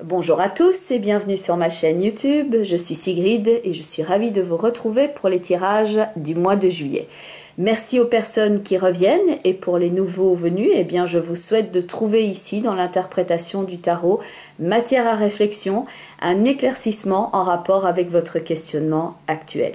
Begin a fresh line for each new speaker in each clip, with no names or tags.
Bonjour à tous et bienvenue sur ma chaîne YouTube, je suis Sigrid et je suis ravie de vous retrouver pour les tirages du mois de juillet. Merci aux personnes qui reviennent et pour les nouveaux venus, eh bien je vous souhaite de trouver ici dans l'interprétation du tarot matière à réflexion, un éclaircissement en rapport avec votre questionnement actuel.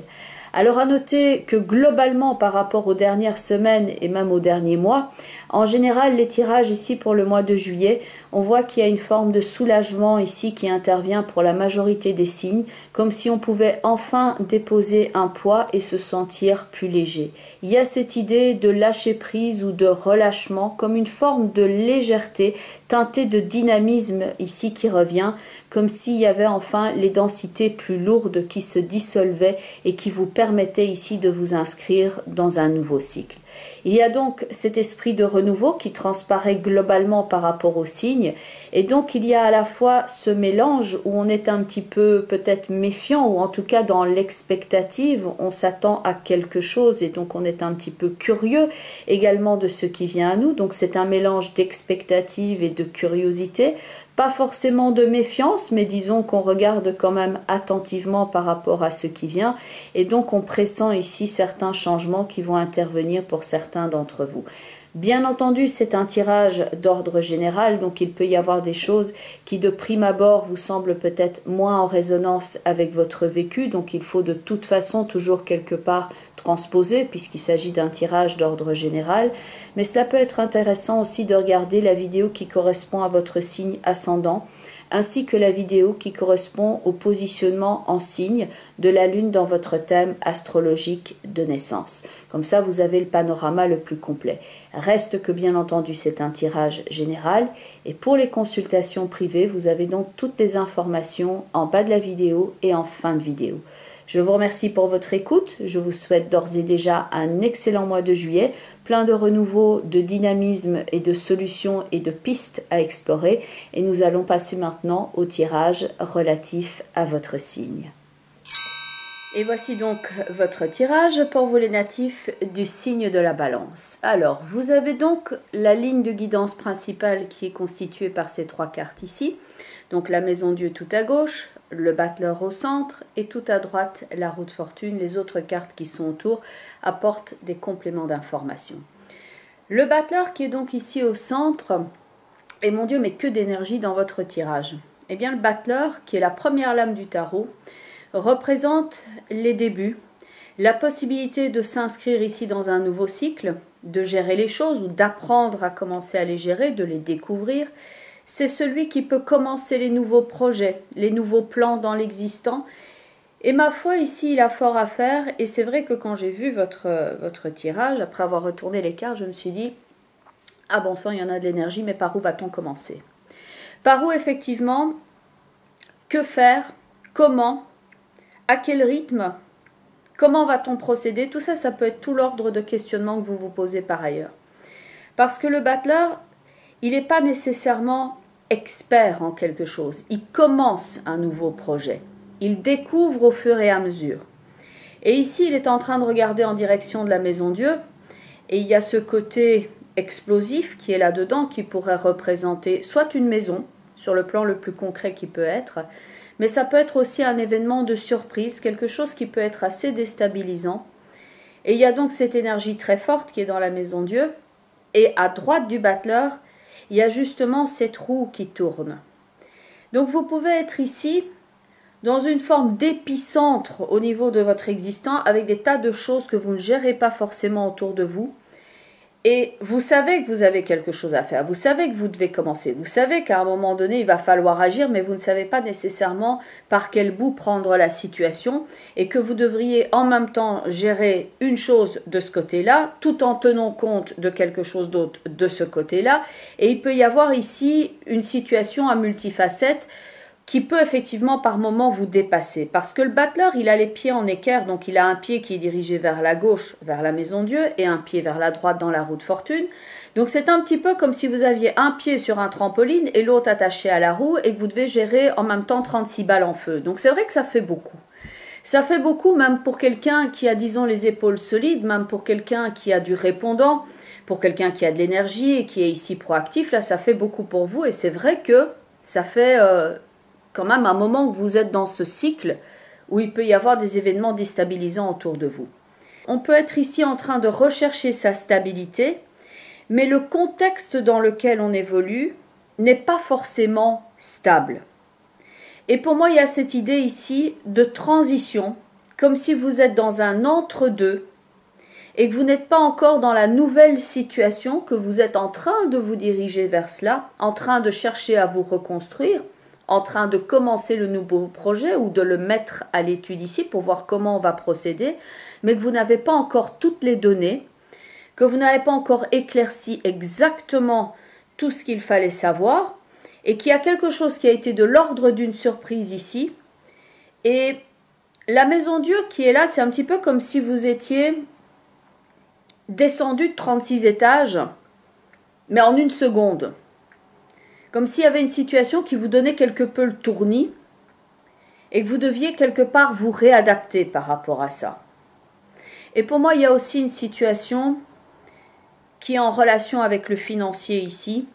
Alors à noter que globalement par rapport aux dernières semaines et même aux derniers mois, en général les tirages ici pour le mois de juillet, on voit qu'il y a une forme de soulagement ici qui intervient pour la majorité des signes, comme si on pouvait enfin déposer un poids et se sentir plus léger. Il y a cette idée de lâcher prise ou de relâchement comme une forme de légèreté teintée de dynamisme ici qui revient, comme s'il y avait enfin les densités plus lourdes qui se dissolvaient et qui vous permettaient ici de vous inscrire dans un nouveau cycle. Il y a donc cet esprit de renouveau qui transparaît globalement par rapport aux signes et donc il y a à la fois ce mélange où on est un petit peu peut-être méfiant ou en tout cas dans l'expectative, on s'attend à quelque chose et donc on est un petit peu curieux également de ce qui vient à nous, donc c'est un mélange d'expectative et de curiosité. Pas forcément de méfiance, mais disons qu'on regarde quand même attentivement par rapport à ce qui vient et donc on pressent ici certains changements qui vont intervenir pour certains d'entre vous. Bien entendu, c'est un tirage d'ordre général, donc il peut y avoir des choses qui de prime abord vous semblent peut-être moins en résonance avec votre vécu, donc il faut de toute façon toujours quelque part transposer puisqu'il s'agit d'un tirage d'ordre général, mais cela peut être intéressant aussi de regarder la vidéo qui correspond à votre signe ascendant, ainsi que la vidéo qui correspond au positionnement en signe de la Lune dans votre thème astrologique de naissance. Comme ça, vous avez le panorama le plus complet. Reste que bien entendu, c'est un tirage général et pour les consultations privées, vous avez donc toutes les informations en bas de la vidéo et en fin de vidéo. Je vous remercie pour votre écoute, je vous souhaite d'ores et déjà un excellent mois de juillet, plein de renouveau, de dynamisme et de solutions et de pistes à explorer. Et nous allons passer maintenant au tirage relatif à votre signe. Et voici donc votre tirage pour vous les natifs du signe de la Balance. Alors, vous avez donc la ligne de guidance principale qui est constituée par ces trois cartes ici. Donc la Maison Dieu tout à gauche, le battleur au centre et tout à droite la roue de fortune. Les autres cartes qui sont autour apportent des compléments d'information. Le battleur qui est donc ici au centre, et mon Dieu, mais que d'énergie dans votre tirage. Eh bien le battleur, qui est la première lame du tarot, représente les débuts, la possibilité de s'inscrire ici dans un nouveau cycle, de gérer les choses ou d'apprendre à commencer à les gérer, de les découvrir. C'est celui qui peut commencer les nouveaux projets, les nouveaux plans dans l'existant. Et ma foi, ici, il a fort à faire. Et c'est vrai que quand j'ai vu votre tirage, après avoir retourné les cartes, je me suis dit, ah bon sang, il y en a de l'énergie, mais par où va-t-on commencer? Par où, effectivement, que faire? Comment? À quel rythme? Comment va-t-on procéder? Tout ça, ça peut être tout l'ordre de questionnement que vous vous posez par ailleurs. Parce que le battleur, il n'est pas nécessairement expert en quelque chose. Il commence un nouveau projet. Il découvre au fur et à mesure. Et ici, il est en train de regarder en direction de la Maison Dieu. Et il y a ce côté explosif qui est là-dedans, qui pourrait représenter soit une maison, sur le plan le plus concret qui peut être, mais ça peut être aussi un événement de surprise, quelque chose qui peut être assez déstabilisant. Et il y a donc cette énergie très forte qui est dans la Maison Dieu. Et à droite du battleur, il y a justement cette roue qui tourne. Donc vous pouvez être ici dans une forme d'épicentre au niveau de votre existence avec des tas de choses que vous ne gérez pas forcément autour de vous. Et vous savez que vous avez quelque chose à faire, vous savez que vous devez commencer, vous savez qu'à un moment donné il va falloir agir, mais vous ne savez pas nécessairement par quel bout prendre la situation et que vous devriez en même temps gérer une chose de ce côté-là tout en tenant compte de quelque chose d'autre de ce côté-là. Et il peut y avoir ici une situation à multifacettes qui peut effectivement par moment vous dépasser. Parce que le battleur, il a les pieds en équerre, donc il a un pied qui est dirigé vers la gauche, vers la Maison Dieu, et un pied vers la droite dans la roue de fortune. Donc c'est un petit peu comme si vous aviez un pied sur un trampoline et l'autre attaché à la roue, et que vous devez gérer en même temps 36 balles en feu. Donc c'est vrai que ça fait beaucoup. Ça fait beaucoup même pour quelqu'un qui a, disons, les épaules solides, même pour quelqu'un qui a du répondant, pour quelqu'un qui a de l'énergie et qui est ici proactif, là ça fait beaucoup pour vous, et c'est vrai que ça fait quand même un moment que vous êtes dans ce cycle où il peut y avoir des événements déstabilisants autour de vous. On peut être ici en train de rechercher sa stabilité, mais le contexte dans lequel on évolue n'est pas forcément stable. Et pour moi, il y a cette idée ici de transition, comme si vous êtes dans un entre-deux et que vous n'êtes pas encore dans la nouvelle situation, que vous êtes en train de vous diriger vers cela, en train de chercher à vous reconstruire, en train de commencer le nouveau projet ou de le mettre à l'étude ici pour voir comment on va procéder, mais que vous n'avez pas encore toutes les données, que vous n'avez pas encore éclairci exactement tout ce qu'il fallait savoir, et qu'il y a quelque chose qui a été de l'ordre d'une surprise ici. Et la maison Dieu qui est là, c'est un petit peu comme si vous étiez descendu de 36 étages, mais en une seconde. Comme s'il y avait une situation qui vous donnait quelque peu le tournis, et que vous deviez quelque part vous réadapter par rapport à ça. Et pour moi, il y a aussi une situation qui est en relation avec le financier ici,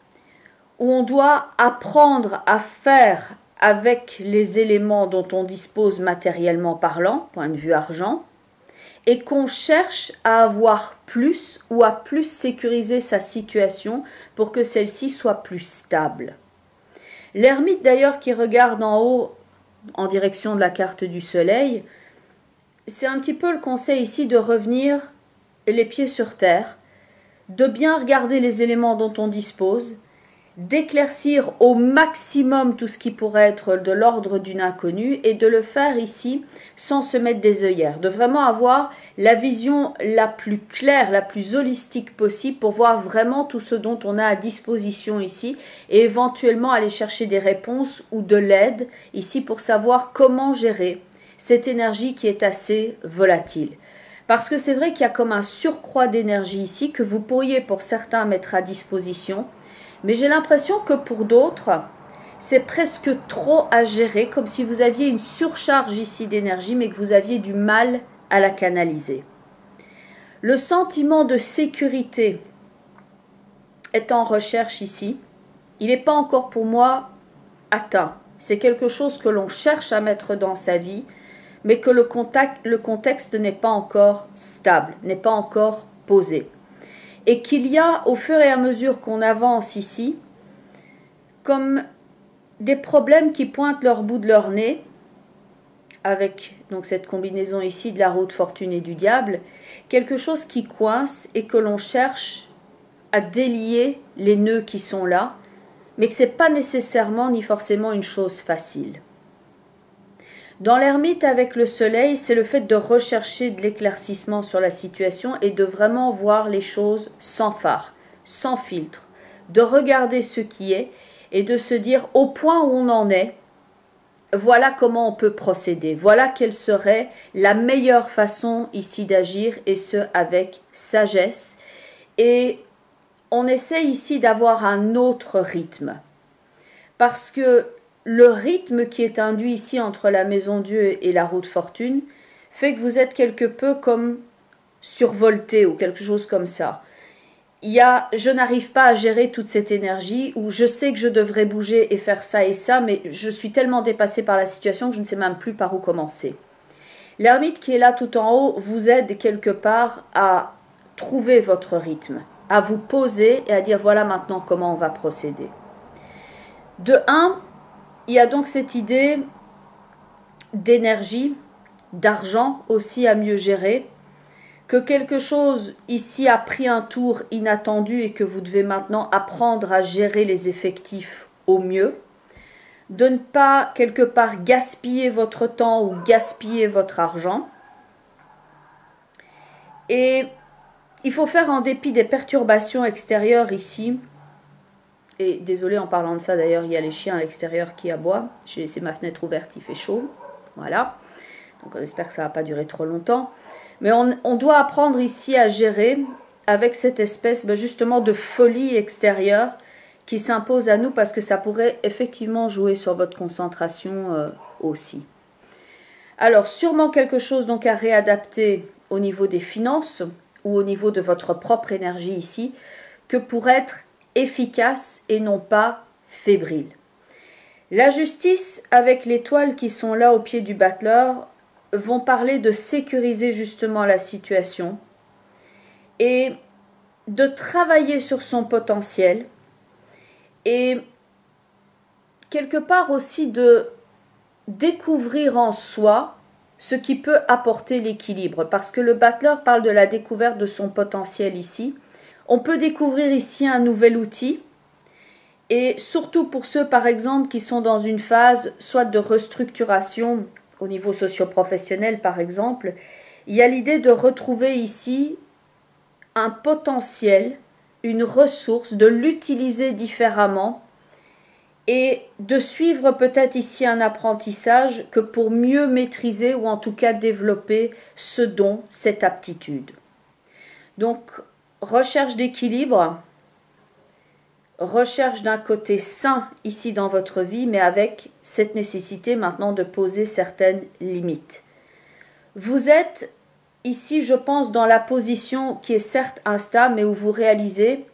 où on doit apprendre à faire avec les éléments dont on dispose matériellement parlant, point de vue argent, et qu'on cherche à avoir plus ou à plus sécuriser sa situation pour que celle-ci soit plus stable. L'ermite d'ailleurs qui regarde en haut en direction de la carte du soleil, c'est un petit peu le conseil ici de revenir les pieds sur terre, de bien regarder les éléments dont on dispose, d'éclaircir au maximum tout ce qui pourrait être de l'ordre d'une inconnue et de le faire ici sans se mettre des œillères, de vraiment avoir la vision la plus claire, la plus holistique possible pour voir vraiment tout ce dont on a à disposition ici et éventuellement aller chercher des réponses ou de l'aide ici pour savoir comment gérer cette énergie qui est assez volatile. Parce que c'est vrai qu'il y a comme un surcroît d'énergie ici que vous pourriez pour certains mettre à disposition, mais j'ai l'impression que pour d'autres, c'est presque trop à gérer, comme si vous aviez une surcharge ici d'énergie, mais que vous aviez du mal à la canaliser. Le sentiment de sécurité est en recherche ici. Il n'est pas encore pour moi atteint. C'est quelque chose que l'on cherche à mettre dans sa vie, mais que le contexte n'est pas encore stable, n'est pas encore posé. Et qu'il y a, au fur et à mesure qu'on avance ici, comme des problèmes qui pointent leur bout de leur nez, avec donc cette combinaison ici de la roue de fortune et du diable, quelque chose qui coince et que l'on cherche à délier les nœuds qui sont là, mais que ce n'est pas nécessairement ni forcément une chose facile. Dans l'ermite avec le soleil, c'est le fait de rechercher de l'éclaircissement sur la situation et de vraiment voir les choses sans phare, sans filtre, de regarder ce qui est et de se dire au point où on en est, voilà comment on peut procéder, voilà quelle serait la meilleure façon ici d'agir et ce avec sagesse. Et on essaie ici d'avoir un autre rythme parce que le rythme qui est induit ici entre la maison Dieu et la roue de fortune fait que vous êtes quelque peu comme survolté ou quelque chose comme ça. Il y a je n'arrive pas à gérer toute cette énergie ou je sais que je devrais bouger et faire ça et ça, mais je suis tellement dépassée par la situation que je ne sais même plus par où commencer. L'ermite qui est là tout en haut vous aide quelque part à trouver votre rythme, à vous poser et à dire voilà maintenant comment on va procéder. De un, il y a donc cette idée d'énergie, d'argent aussi à mieux gérer, que quelque chose ici a pris un tour inattendu et que vous devez maintenant apprendre à gérer les effectifs au mieux, de ne pas quelque part gaspiller votre temps ou gaspiller votre argent. Et il faut faire en dépit des perturbations extérieures ici. Et désolé en parlant de ça d'ailleurs, il y a les chiens à l'extérieur qui aboient. J'ai laissé ma fenêtre ouverte, il fait chaud. Voilà. Donc on espère que ça ne va pas durer trop longtemps. Mais on doit apprendre ici à gérer avec cette espèce justement de folie extérieure qui s'impose à nous parce que ça pourrait effectivement jouer sur votre concentration aussi. Alors sûrement quelque chose donc à réadapter au niveau des finances ou au niveau de votre propre énergie ici que pour être efficace et non pas fébrile. La justice, avec les toiles qui sont là au pied du battleur, vont parler de sécuriser justement la situation et de travailler sur son potentiel et quelque part aussi de découvrir en soi ce qui peut apporter l'équilibre, parce que le battleur parle de la découverte de son potentiel ici. On peut découvrir ici un nouvel outil, et surtout pour ceux par exemple qui sont dans une phase soit de restructuration au niveau socio-professionnel par exemple, il y a l'idée de retrouver ici un potentiel, une ressource, de l'utiliser différemment et de suivre peut-être ici un apprentissage que pour mieux maîtriser ou en tout cas développer ce don, cette aptitude. Donc, recherche d'équilibre, recherche d'un côté sain ici dans votre vie, mais avec cette nécessité maintenant de poser certaines limites. Vous êtes ici, je pense, dans la position qui est certes instable, mais où vous réalisez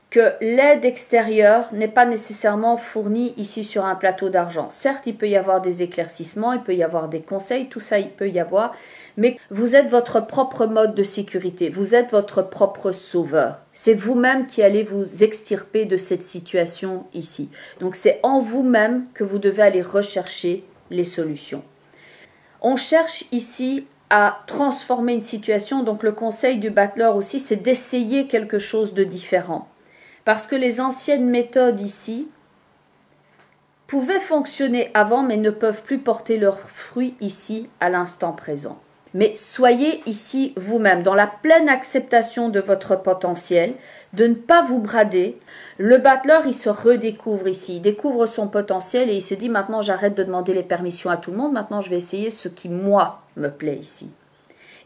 que l'aide extérieure n'est pas nécessairement fournie ici sur un plateau d'argent. Certes, il peut y avoir des éclaircissements, il peut y avoir des conseils, tout ça il peut y avoir, mais vous êtes votre propre mode de sécurité, vous êtes votre propre sauveur. C'est vous-même qui allez vous extirper de cette situation ici. Donc c'est en vous-même que vous devez aller rechercher les solutions. On cherche ici à transformer une situation, donc le conseil du battleur aussi, c'est d'essayer quelque chose de différent. Parce que les anciennes méthodes ici pouvaient fonctionner avant, mais ne peuvent plus porter leurs fruits ici à l'instant présent. Mais soyez ici vous-même, dans la pleine acceptation de votre potentiel, de ne pas vous brader. Le battleur, il se redécouvre ici, il découvre son potentiel et il se dit maintenant j'arrête de demander les permissions à tout le monde, maintenant je vais essayer ce qui moi me plaît ici.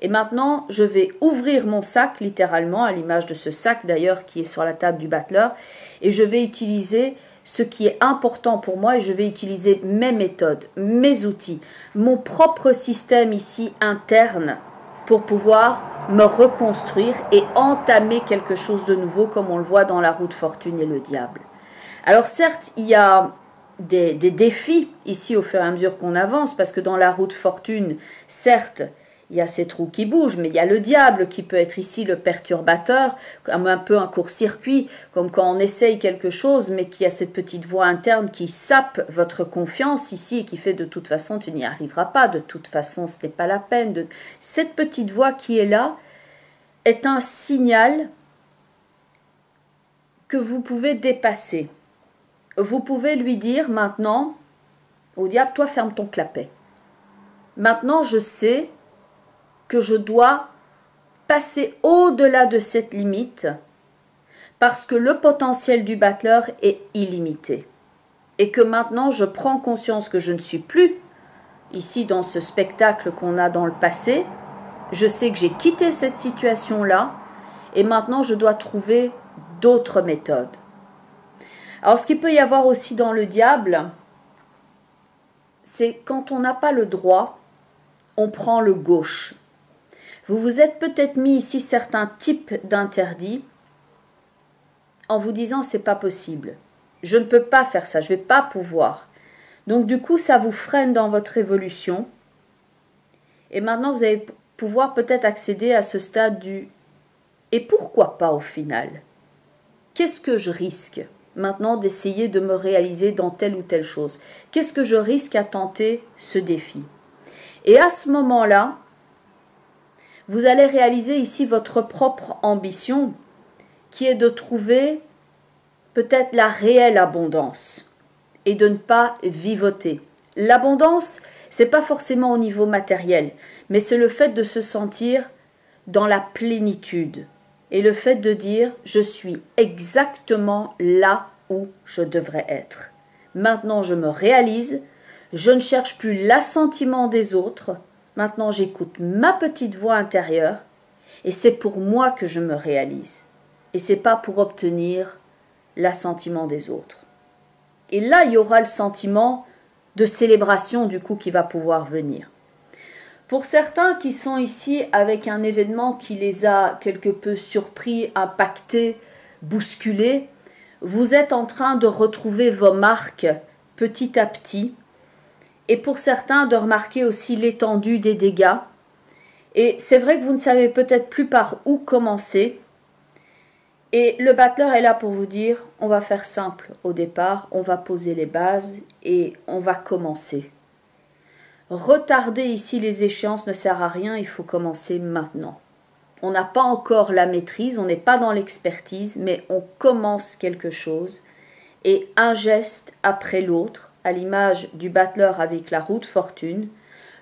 Et maintenant, je vais ouvrir mon sac, littéralement, à l'image de ce sac d'ailleurs qui est sur la table du battleur, et je vais utiliser ce qui est important pour moi et je vais utiliser mes méthodes, mes outils, mon propre système ici interne pour pouvoir me reconstruire et entamer quelque chose de nouveau comme on le voit dans la roue de fortune et le diable. Alors certes, il y a des défis ici au fur et à mesure qu'on avance parce que dans la roue de fortune, certes, il y a ces trous qui bougent, mais il y a le diable qui peut être ici le perturbateur, comme un peu un court-circuit, comme quand on essaye quelque chose, mais qu'il y a cette petite voix interne qui sape votre confiance ici et qui fait de toute façon tu n'y arriveras pas, de toute façon ce n'est pas la peine. Cette petite voix qui est là est un signal que vous pouvez dépasser. Vous pouvez lui dire maintenant au diable, toi ferme ton clapet. Maintenant je sais que je dois passer au-delà de cette limite parce que le potentiel du battleur est illimité et que maintenant je prends conscience que je ne suis plus ici dans ce spectacle qu'on a dans le passé. Je sais que j'ai quitté cette situation-là et maintenant je dois trouver d'autres méthodes. Alors ce qu'il peut y avoir aussi dans le diable, c'est quand on n'a pas le droit, on prend le gauche. Vous vous êtes peut-être mis ici certains types d'interdits en vous disant c'est pas possible. Je ne peux pas faire ça, je ne vais pas pouvoir. Donc du coup, ça vous freine dans votre évolution. Et maintenant, vous allez pouvoir peut-être accéder à ce stade du et pourquoi pas au final? Qu'est-ce que je risque maintenant d'essayer de me réaliser dans telle ou telle chose? Qu'est-ce que je risque à tenter ce défi? Et à ce moment-là, vous allez réaliser ici votre propre ambition qui est de trouver peut-être la réelle abondance et de ne pas vivoter. L'abondance, c'est pas forcément au niveau matériel, mais c'est le fait de se sentir dans la plénitude et le fait de dire je suis exactement là où je devrais être. Maintenant, je me réalise, je ne cherche plus l'assentiment des autres. Maintenant, j'écoute ma petite voix intérieure et c'est pour moi que je me réalise. Et c'est pas pour obtenir l'assentiment des autres. Et là, il y aura le sentiment de célébration du coup qui va pouvoir venir. Pour certains qui sont ici avec un événement qui les a quelque peu surpris, impactés, bousculés, vous êtes en train de retrouver vos marques petit à petit, et pour certains de remarquer aussi l'étendue des dégâts. Et c'est vrai que vous ne savez peut-être plus par où commencer. Et le battleur est là pour vous dire, on va faire simple au départ, on va poser les bases et on va commencer. Retarder ici les échéances ne sert à rien, il faut commencer maintenant. On n'a pas encore la maîtrise, on n'est pas dans l'expertise, mais on commence quelque chose et un geste après l'autre, à l'image du battleur avec la roue de fortune,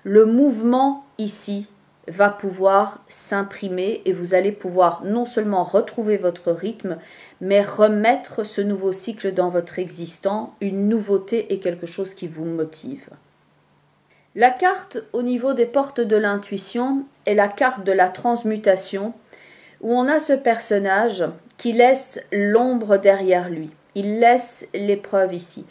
le mouvement ici va pouvoir s'imprimer et vous allez pouvoir non seulement retrouver votre rythme, mais remettre ce nouveau cycle dans votre existence, une nouveauté et quelque chose qui vous motive. La carte au niveau des portes de l'intuition est la carte de la transmutation, où on a ce personnage qui laisse l'ombre derrière lui. Il laisse l'épreuve ici.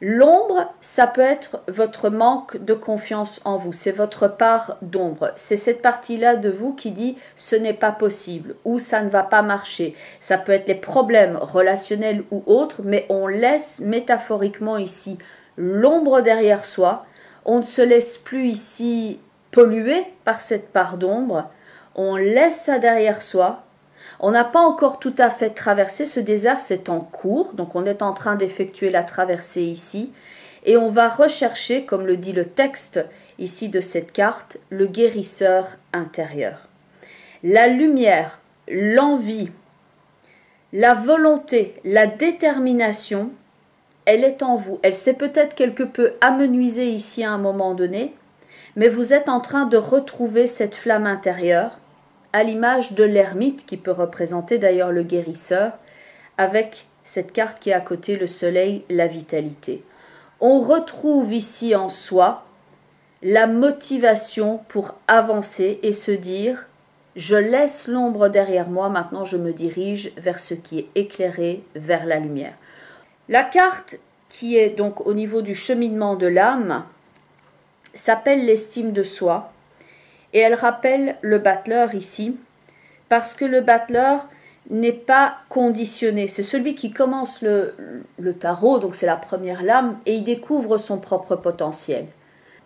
L'ombre, ça peut être votre manque de confiance en vous, c'est votre part d'ombre. C'est cette partie-là de vous qui dit « ce n'est pas possible » ou « ça ne va pas marcher ». Ça peut être les problèmes relationnels ou autres, mais on laisse métaphoriquement ici l'ombre derrière soi. On ne se laisse plus ici polluer par cette part d'ombre. On laisse ça derrière soi. On n'a pas encore tout à fait traversé ce désert, c'est en cours, donc on est en train d'effectuer la traversée ici, et on va rechercher, comme le dit le texte ici de cette carte, le guérisseur intérieur. La lumière, l'envie, la volonté, la détermination, elle est en vous. Elle s'est peut-être quelque peu amenuisée ici à un moment donné, mais vous êtes en train de retrouver cette flamme intérieure, à l'image de l'ermite qui peut représenter d'ailleurs le guérisseur, avec cette carte qui est à côté, le soleil, la vitalité. On retrouve ici en soi la motivation pour avancer et se dire « je laisse l'ombre derrière moi, maintenant je me dirige vers ce qui est éclairé, vers la lumière ». La carte qui est donc au niveau du cheminement de l'âme s'appelle l'estime de soi. Et elle rappelle le battleur ici, parce que le battleur n'est pas conditionné. C'est celui qui commence le tarot, donc c'est la première lame, et il découvre son propre potentiel.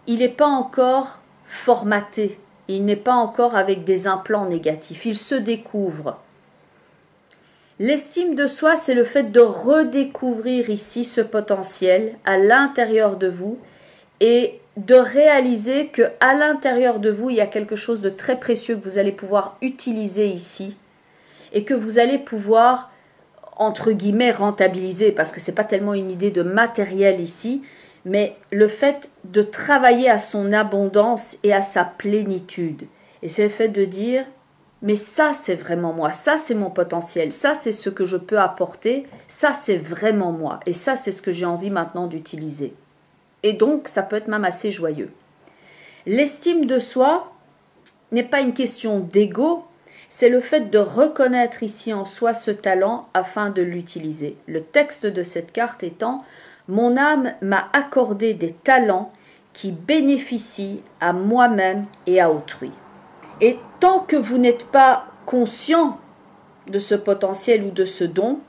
Il n'est pas encore formaté, il n'est pas encore avec des implants négatifs, il se découvre. L'estime de soi, c'est le fait de redécouvrir ici ce potentiel à l'intérieur de vous et de réaliser que à l'intérieur de vous, il y a quelque chose de très précieux que vous allez pouvoir utiliser ici et que vous allez pouvoir, entre guillemets, rentabiliser, parce que ce n'est pas tellement une idée de matériel ici, mais le fait de travailler à son abondance et à sa plénitude. Et c'est le fait de dire, mais ça c'est vraiment moi, ça c'est mon potentiel, ça c'est ce que je peux apporter, ça c'est vraiment moi, et ça c'est ce que j'ai envie maintenant d'utiliser. Et donc, ça peut être même assez joyeux. L'estime de soi n'est pas une question d'ego, c'est le fait de reconnaître ici en soi ce talent afin de l'utiliser. Le texte de cette carte étant « Mon âme m'a accordé des talents qui bénéficient à moi-même et à autrui. » Et tant que vous n'êtes pas conscient de ce potentiel ou de ce don,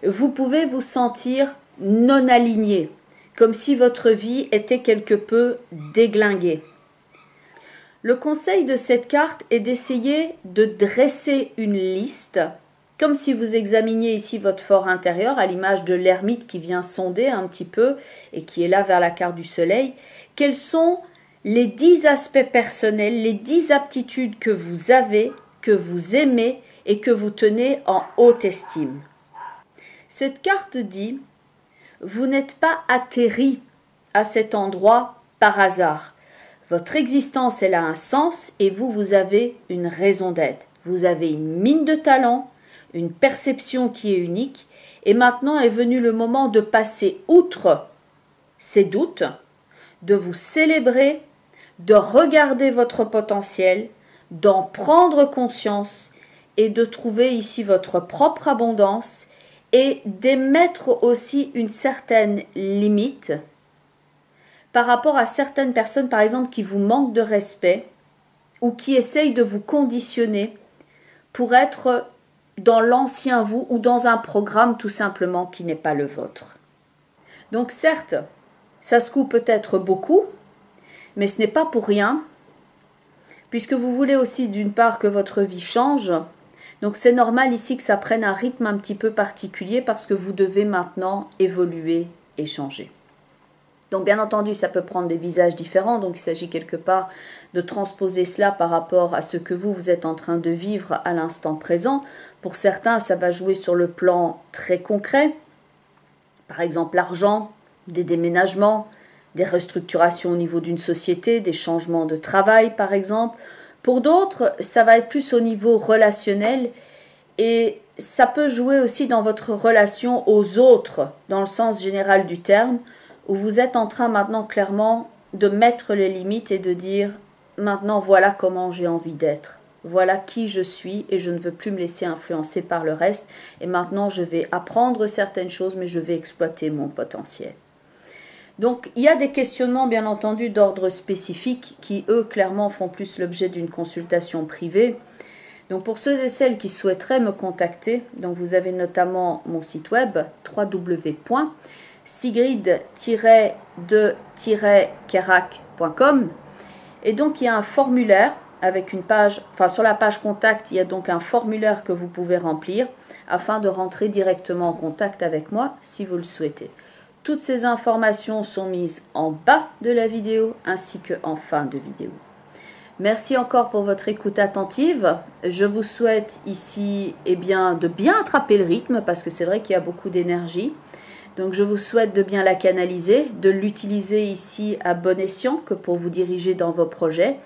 vous pouvez vous sentir non aligné, comme si votre vie était quelque peu déglinguée. Le conseil de cette carte est d'essayer de dresser une liste, comme si vous examiniez ici votre fort intérieur, à l'image de l'ermite qui vient sonder un petit peu et qui est là vers la carte du soleil. Quels sont les 10 aspects personnels, les 10 aptitudes que vous avez, que vous aimez et que vous tenez en haute estime. Cette carte dit « Vous n'êtes pas atterri à cet endroit par hasard. Votre existence, elle a un sens et vous, vous avez une raison d'être. Vous avez une mine de talent, une perception qui est unique et maintenant est venu le moment de passer outre ces doutes, de vous célébrer, de regarder votre potentiel, d'en prendre conscience et de trouver ici votre propre abondance et d'émettre aussi une certaine limite par rapport à certaines personnes, par exemple, qui vous manquent de respect ou qui essayent de vous conditionner pour être dans l'ancien vous ou dans un programme tout simplement qui n'est pas le vôtre. Donc certes, Ça secoue peut-être beaucoup, mais ce n'est pas pour rien, puisque vous voulez aussi d'une part que votre vie change. Donc c'est normal ici que ça prenne un rythme un petit peu particulier parce que vous devez maintenant évoluer et changer. Donc bien entendu, ça peut prendre des visages différents, donc il s'agit quelque part de transposer cela par rapport à ce que vous êtes en train de vivre à l'instant présent. Pour certains, ça va jouer sur le plan très concret, par exemple l'argent, des déménagements, des restructurations au niveau d'une société, des changements de travail par exemple. Pour d'autres, ça va être plus au niveau relationnel et ça peut jouer aussi dans votre relation aux autres, dans le sens général du terme, où vous êtes en train maintenant clairement de mettre les limites et de dire maintenant voilà comment j'ai envie d'être, voilà qui je suis et je ne veux plus me laisser influencer par le reste et maintenant je vais apprendre certaines choses mais je vais exploiter mon potentiel. Donc il y a des questionnements bien entendu d'ordre spécifique qui eux clairement font plus l'objet d'une consultation privée. Donc pour ceux et celles qui souhaiteraient me contacter, donc vous avez notamment mon site web www.sigrid-de-kerak.com et donc il y a un formulaire avec une page, enfin sur la page contact, il y a donc un formulaire que vous pouvez remplir afin de rentrer directement en contact avec moi si vous le souhaitez. Toutes ces informations sont mises en bas de la vidéo ainsi qu'en fin de vidéo. Merci encore pour votre écoute attentive. Je vous souhaite ici de bien attraper le rythme parce que c'est vrai qu'il y a beaucoup d'énergie. Donc je vous souhaite de bien la canaliser, de l'utiliser ici à bon escient que pour vous diriger dans vos projets,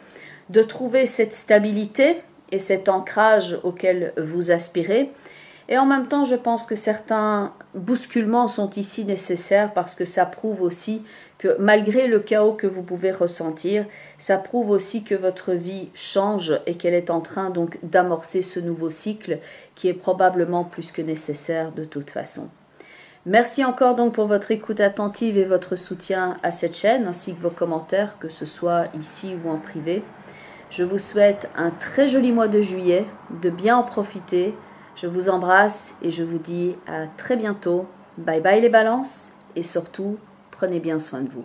de trouver cette stabilité et cet ancrage auquel vous aspirez. Et en même temps, je pense que certains bousculements sont ici nécessaires parce que ça prouve aussi que malgré le chaos que vous pouvez ressentir, ça prouve aussi que votre vie change et qu'elle est en train donc d'amorcer ce nouveau cycle qui est probablement plus que nécessaire de toute façon. Merci encore donc pour votre écoute attentive et votre soutien à cette chaîne ainsi que vos commentaires, que ce soit ici ou en privé. Je vous souhaite un très joli mois de juillet, de bien en profiter. Je vous embrasse et je vous dis à très bientôt. Bye bye les balances et surtout, prenez bien soin de vous.